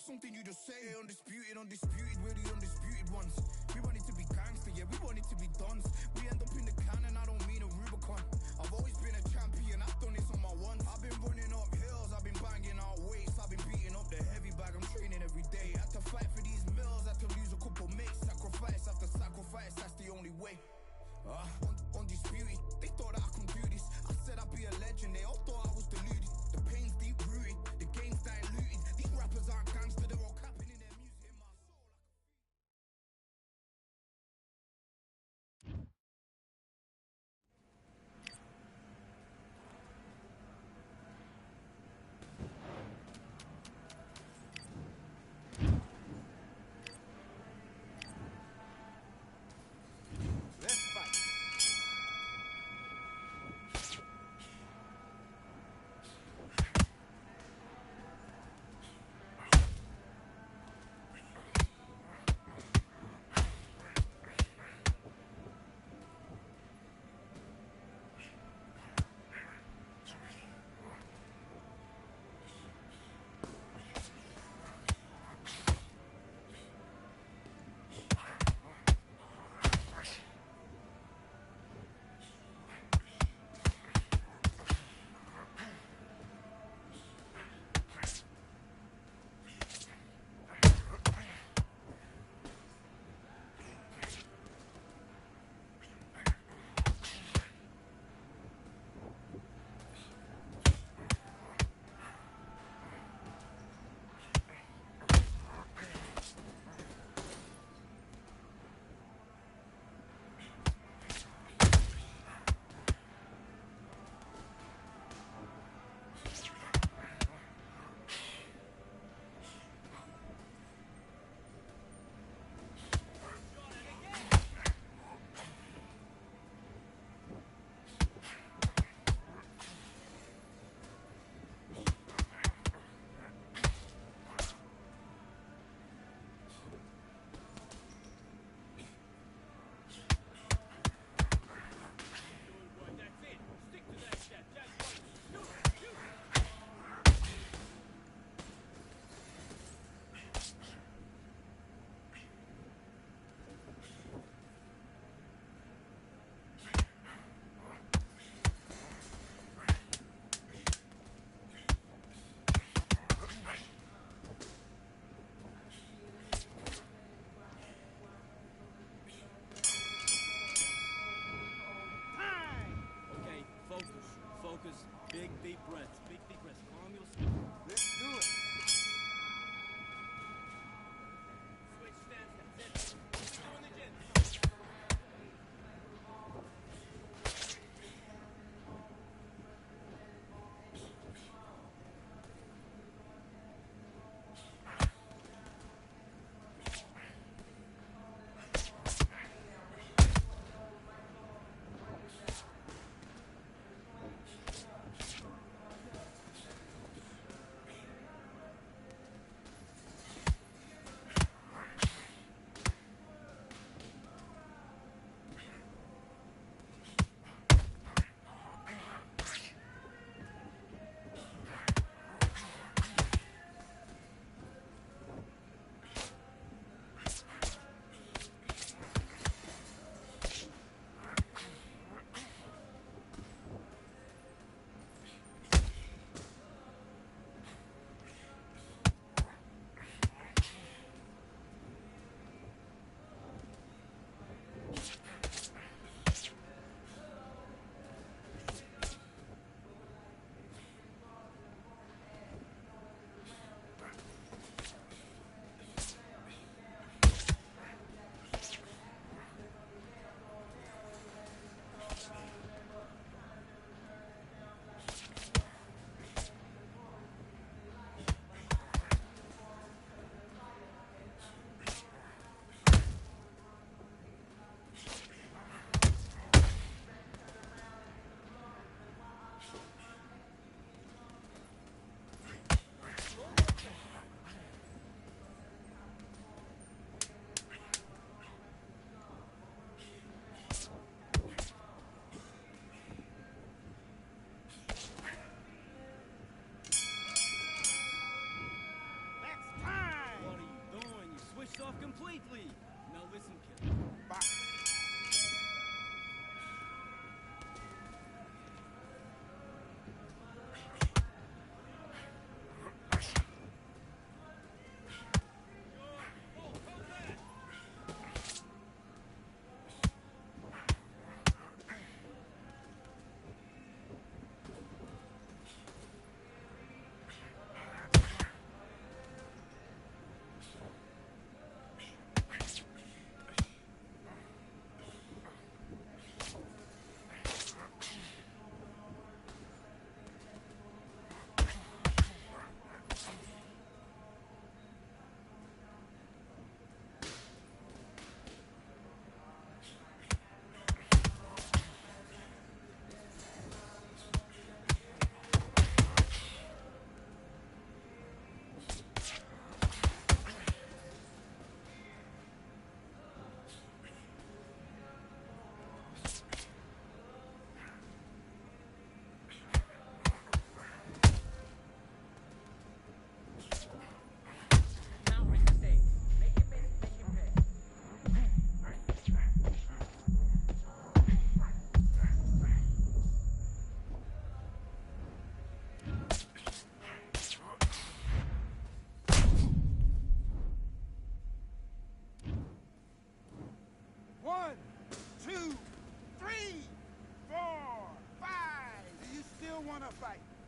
Something you just say, undisputed, we're the undisputed ones. We want it to be gangster, yeah, we want it to be dons. We end up in the can and I don't mean a Rubicon. I've always been a champion, I've done this on my ones. I've been running up hills, I've been banging out weights, I've been beating up the heavy bag, I'm training every day. Had to fight for these mills, had to lose a couple mates. Sacrifice after sacrifice, that's the only way. Undisputed, they thought that I could do this. I said I'd be a legend, they all thought I was deluded. The pain's deep rooted, the game's diluted. These rappers aren't gangster, they're all capping in their music. In my soul, Big deep breaths. Big deep breaths. Calm yourself. Let's do it. Switch stance. That's it. Keep doing the gym. wanna fight.